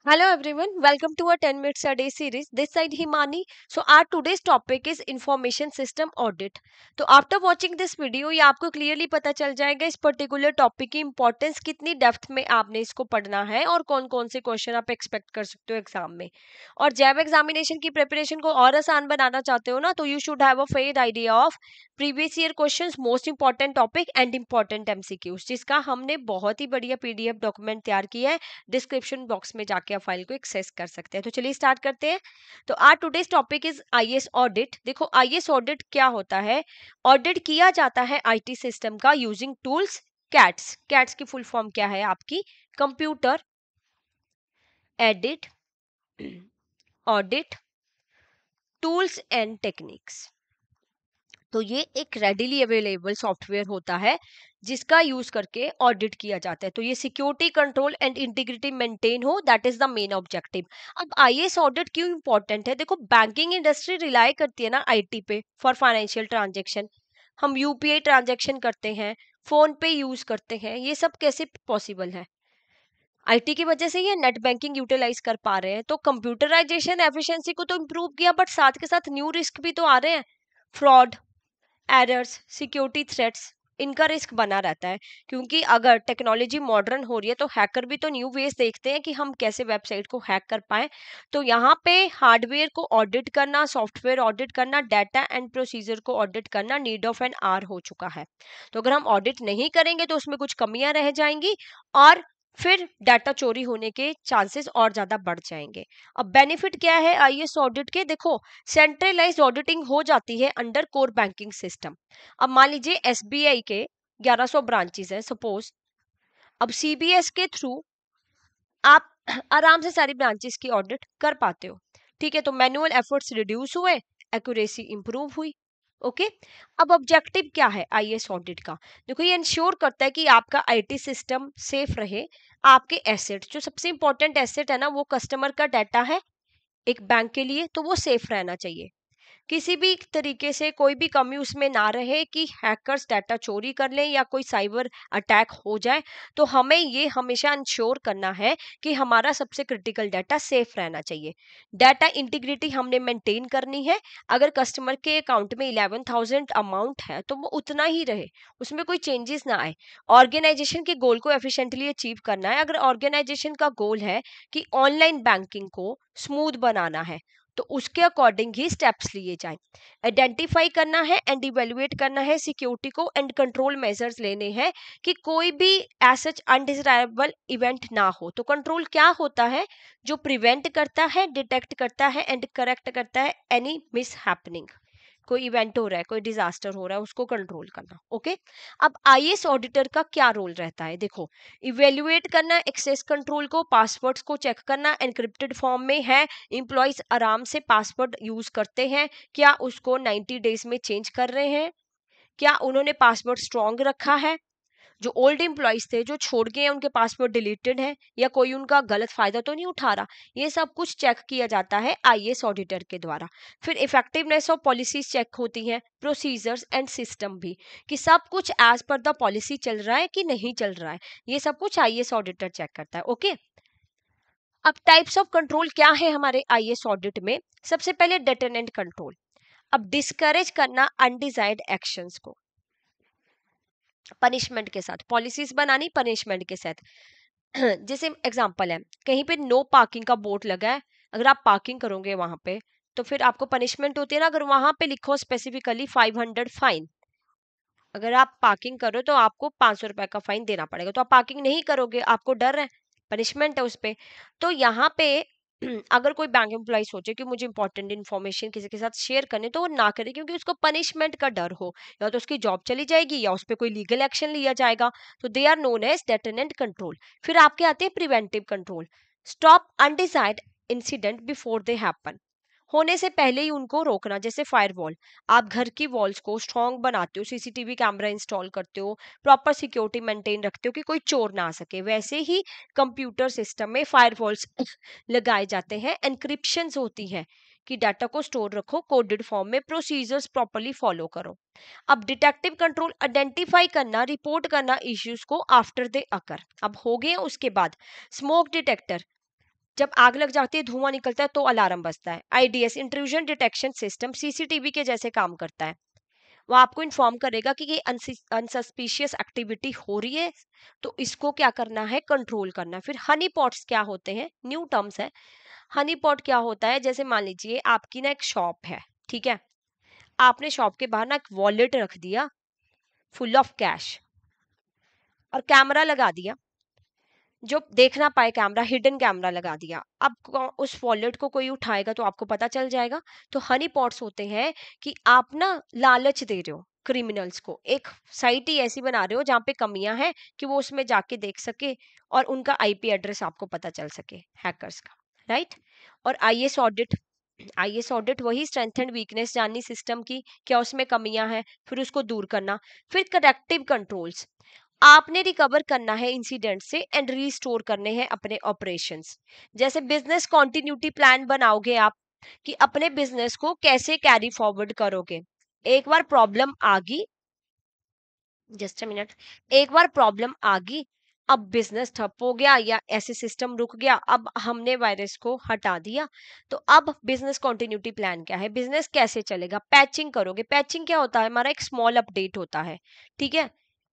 Hello everyone, welcome to our 10 minutes a day series. This side Himani. So our today's topic is information system audit. तो after watching this video ये आपको clearly पता चल जाएगा इस particular topic की importance कितनी depth में आपने इसको पढ़ना है और कौन कौन से क्वेश्चन आप एक्सपेक्ट कर सकते हो एग्जाम में। और जैब एग्जामिनेशन की प्रिपरेशन को और आसान बनाना चाहते हो ना, तो you should have a fair idea of previous year questions, most important topic and important MCQs, जिसका हमने बहुत ही बढ़िया पीडीएफ डॉक्यूमेंट तैयार किया है। डिस्क्रिप्शन बॉक्स में जाके आप फाइल को एक्सेस कर सकते हैं। तो चलिए स्टार्ट करते हैं। तो आज today's topic is IAS audit. देखो आईएएस ऑडिट क्या होता है। ऑडिट किया जाता है आईटी सिस्टम का यूजिंग टूल्स कैट्स। कैट्स की फुल फॉर्म क्या है आपकी? Computer edit audit tools and techniques. तो ये एक रेडिली अवेलेबल सॉफ्टवेयर होता है जिसका यूज करके ऑडिट किया जाता है। तो ये security control and integrity maintain हो, that is the main objective. अब आईएएस ऑडिट क्यों इंपॉर्टेंट है? देखो बैंकिंग इंडस्ट्री रिलाई करती है ना आईटी पे फॉर फाइनेंशियल ट्रांजेक्शन। हम यूपीआई ट्रांजेक्शन करते हैं, फोन पे यूज करते हैं, ये सब कैसे पॉसिबल है? आईटी की वजह से ये नेट बैंकिंग यूटिलाइज कर पा रहे हैं। तो कंप्यूटराइजेशन एफिशिएंसी को तो इम्प्रूव किया, बट साथ के साथ न्यू रिस्क भी तो आ रहे हैं। फ्रॉड, एरर्स, सिक्योरिटी थ्रेट्स, इनका रिस्क बना रहता है। क्योंकि अगर टेक्नोलॉजी मॉडर्न हो रही है तो हैकर भी तो न्यू वेज देखते हैं कि हम कैसे वेबसाइट को हैक कर पाए। तो यहाँ पे हार्डवेयर को ऑडिट करना, सॉफ्टवेयर ऑडिट करना, डाटा एंड प्रोसीजर को ऑडिट करना नीड ऑफ एन आवर हो चुका है। तो अगर हम ऑडिट नहीं करेंगे तो उसमें कुछ कमियां रह जाएंगी और फिर डाटा चोरी होने के चांसेस और ज्यादा बढ़ जाएंगे। अब बेनिफिट क्या है आईएएस ऑडिट के? देखो सेंट्रलाइज्ड ऑडिटिंग हो जाती है अंडर कोर बैंकिंग सिस्टम। अब मान लीजिए एसबीआई के 1100 ब्रांचेस हैं सपोज। अब सीबीएस के थ्रू आप आराम से सारी ब्रांचेस की ऑडिट कर पाते हो। ठीक है, तो मैनुअल एफर्ट्स रिड्यूस हुए, एक्यूरेसी इंप्रूव हुई। ओके। अब ऑब्जेक्टिव क्या है आईएएस ऑडिट का? देखो ये इंश्योर करता है कि आपका आईटी सिस्टम सेफ रहे। आपके एसेट, जो सबसे इंपॉर्टेंट एसेट है ना, वो कस्टमर का डाटा है एक बैंक के लिए, तो वो सेफ रहना चाहिए। किसी भी तरीके से कोई भी कमी उसमें ना रहे कि हैकर्स डाटा चोरी कर लें या कोई साइबर अटैक हो जाए। तो हमें ये हमेशा इंश्योर करना है कि हमारा सबसे क्रिटिकल डाटा सेफ रहना चाहिए। डाटा इंटीग्रिटी हमने मेंटेन करनी है। अगर कस्टमर के अकाउंट में 11,000 अमाउंट है तो वो उतना ही रहे, उसमें कोई चेंजेस ना आए। ऑर्गेनाइजेशन के गोल को एफिशिएंटली अचीव करना है। अगर ऑर्गेनाइजेशन का गोल है कि ऑनलाइन बैंकिंग को स्मूथ बनाना है तो उसके अकॉर्डिंग ही स्टेप्स लिए जाएं। आइडेंटिफाई करना है एंड इवेल्युएट करना है सिक्योरिटी को एंड कंट्रोल मेजर्स लेने हैं कि कोई भी एसच अनडिजायरेबल इवेंट ना हो। तो कंट्रोल क्या होता है? जो प्रिवेंट करता है, डिटेक्ट करता है एंड करेक्ट करता है एनी मिस हैपनिंग। कोई इवेंट हो रहा है, कोई डिजास्टर हो रहा है, उसको कंट्रोल करना। ओके। अब आईएएस ऑडिटर का क्या रोल रहता है? देखो इवेल्युएट करना एक्सेस कंट्रोल को, पासवर्ड्स को चेक करना एनक्रिप्टेड फॉर्म में है, एम्प्लॉयज आराम से पासवर्ड यूज करते हैं, क्या उसको 90 डेज में चेंज कर रहे हैं, क्या उन्होंने पासवर्ड स्ट्रॉन्ग रखा है, जो ओल्ड एम्प्लॉयज थे जो छोड़ गए हैं उनके पासवर्ड डिलीटेड है, या कोई उनका गलत फायदा तो नहीं उठा रहा। ये सब कुछ चेक किया जाता है आईएएस ऑडिटर के द्वारा। फिर इफेक्टिवनेस ऑफ पॉलिसीज चेक होती हैं, प्रोसीजर्स एंड सिस्टम भी, कि सब कुछ एज पर द पॉलिसी चल रहा है कि नहीं चल रहा है। ये सब कुछ आईएएस ऑडिटर चेक करता है। ओके। अब टाइप्स ऑफ कंट्रोल क्या है हमारे आईएएस ऑडिट में? सबसे पहले डिटरमेंट कंट्रोल। अब डिस्करेज करना अनडिजायर्ड एक्शंस को पनिशमेंट के साथ, पॉलिसीज बनानी पनिशमेंट के साथ। जैसे एग्जांपल है, कहीं पे नो पार्किंग का बोर्ड लगा है, अगर आप पार्किंग करोगे वहां पे तो फिर आपको पनिशमेंट होती है ना। अगर वहां पे लिखो स्पेसिफिकली 500 फाइन, अगर आप पार्किंग करो तो आपको 500 रुपए का फाइन देना पड़ेगा। तो आप पार्किंग नहीं करोगे, आपको डर है, पनिशमेंट है उस पे। तो यहाँ पे अगर कोई बैंक एम्प्लॉय सोचे कि मुझे इंपॉर्टेंट इन्फॉर्मेशन किसी के साथ शेयर करने, तो वो ना करे, क्योंकि उसको पनिशमेंट का डर हो, या तो उसकी जॉब चली जाएगी या उस पर कोई लीगल एक्शन लिया जाएगा। तो they are known as determent control. फिर आपके आते हैं preventive control. Stop undesired incident before they happen, होने से पहले ही उनको रोकना। जैसे फायरवॉल, आप घर की वॉल्स को स्ट्रॉन्ग बनाते हो, सीसीटीवी कैमरा इंस्टॉल करते हो, प्रॉपर सिक्योरिटी मेंटेन रखते हो कि कोई चोर ना आ सके, वैसे ही कंप्यूटर सिस्टम में फायरवॉल्स लगाए जाते हैं। एनक्रिप्शंस होती है कि डाटा को स्टोर रखो कोडेड फॉर्म में, प्रोसीजर्स प्रॉपर्ली फॉलो करो। अब डिटेक्टिव कंट्रोल, आइडेंटिफाई करना, रिपोर्ट करना इश्यूज को आफ्टर दे अकर। अब हो गए उसके बाद स्मोक डिटेक्टर, जब आग लग जाती है, धुआं निकलता है तो अलार्म बजता है। IDs, intrusion detection system, CCTV के जैसे काम करता है। वो आपको इन्फॉर्म करेगा कि ये अनसस्पिशियस एक्टिविटी हो रही है, तो इसको क्या करना है, कंट्रोल करना है। फिर हनी पॉट्स क्या होते हैं, न्यू टर्म्स है। हनी पॉट क्या होता है, जैसे मान लीजिए आपकी ना एक शॉप है, ठीक है, आपने शॉप के बाहर ना एक वॉलेट रख दिया फुल ऑफ कैश और कैमरा लगा दिया, जो देख ना पाए कैमरा, हिडन कैमरा लगा दिया। अब उस वॉलेट को कोई उठाएगा तो आपको पता चल जाएगा। तो हनी पॉट्स होते हैं कि आप ना लालच दे रहे हो क्रिमिनल्स को, एक साइट ही ऐसी बना रहे हो जहाँ पे कमियां हैं कि वो उसमें जाके देख सके और उनका आईपी एड्रेस आपको पता चल सके, हैकर्स का, राइट। और आईएस ऑडिट, आईएस ऑडिट वही स्ट्रेंथ एंड वीकनेस जाननी सिस्टम की, क्या उसमें कमियां हैं, फिर उसको दूर करना। फिर करेक्टिव कंट्रोल्स, आपने रिकवर करना है इंसिडेंट से एंड रीस्टोर करने हैं अपने ऑपरेशंस। जैसे बिजनेस कॉन्टिन्यूटी प्लान बनाओगे आप कि अपने बिजनेस को कैसे कैरी फॉरवर्ड करोगे। एक बार प्रॉब्लम आ गई, जस्ट अ मिनट, एक बार प्रॉब्लम आ गई, अब बिजनेस ठप हो गया या ऐसे सिस्टम रुक गया, अब हमने वायरस को हटा दिया, तो अब बिजनेस कॉन्टिन्यूटी प्लान क्या है, बिजनेस कैसे चलेगा। पैचिंग करोगे, पैचिंग क्या होता है, हमारा एक स्मॉल अपडेट होता है, ठीक है।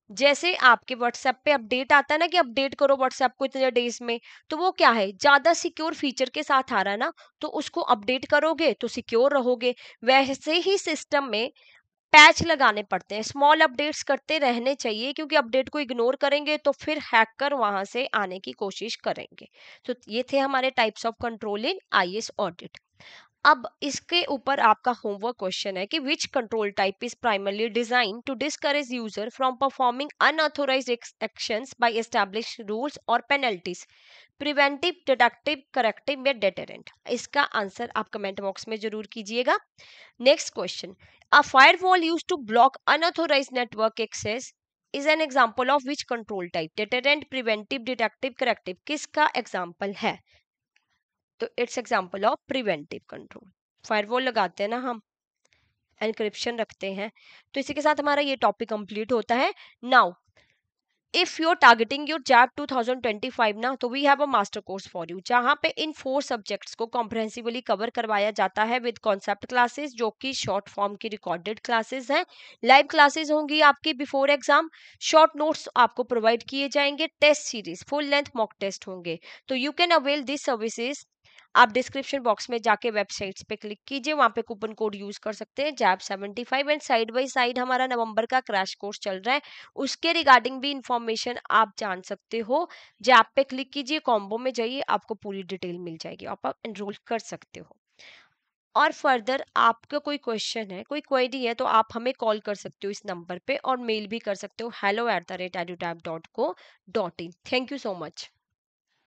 जैसे आपके व्हाट्सएप पे अपडेट आता है ना कि अपडेट करो व्हाट्सएप को इतने डेज में, तो वो क्या है, ज्यादा सिक्योर फीचर के साथ आ रहा है ना, तो उसको अपडेट करोगे तो सिक्योर रहोगे। वैसे ही सिस्टम में पैच लगाने पड़ते हैं, स्मॉल अपडेट्स करते रहने चाहिए, क्योंकि अपडेट को इग्नोर करेंगे तो फिर हैकर वहां से आने की कोशिश करेंगे। तो ये थे हमारे types of control in IS audit. अब इसके ऊपर आपका होमवर्क क्वेश्चन है कि which control type is primarily design to discourage user from performing unauthorised actions by establish rules और पेनल्टीज, प्रिवेंटिव, डिडक्टिव, करेक्टिव या डेटरेंट। इसका आंसर आप कमेंट बॉक्स में जरूर कीजिएगा। Next question, a firewall used to block unauthorized network access is an example of which control type, deterrent, preventive, detective, corrective। किसका example है, तो it's example of preventive control. Firewall लगाते हैं ना हम, एनक्रिप्शन रखते हैं। तो इसी के साथ हमारा ये टॉपिक कंप्लीट होता है। Now if you are targeting your जैप 2025 ना, तो we have a master course for you, जहां पे इन 4 सब्जेक्ट्स को कॉम्प्रहेंसिवली कवर करवाया जाता है विद कॉन्सेप्ट क्लासेस, जो कि शॉर्ट फॉर्म की रिकॉर्डेड क्लासेस हैं। लाइव क्लासेस होंगी आपकी बिफोर एग्जाम, शॉर्ट नोट्स आपको प्रोवाइड किए जाएंगे, test series, full length mock test होंगे। तो you can avail this services. आप डिस्क्रिप्शन बॉक्स में जाके वेबसाइट्स पे क्लिक कीजिए, वहां पे कूपन कोड यूज कर सकते हैं JAP 75। And side by side हमारा नवंबर का क्रैश कोर्स चल रहा है, उसके रिगार्डिंग भी इंफॉर्मेशन आप जान सकते हो। जैप पे क्लिक कीजिए, कॉम्बो में जाइए, आपको पूरी डिटेल मिल जाएगी, आप एनरोल कर सकते हो। और फर्दर आपका कोई क्वेश्चन है, कोई क्वेरी है, तो आप हमें कॉल कर सकते हो इस नंबर पे, और मेल भी कर सकते हो hello@edutap.co.in। Thank you so much.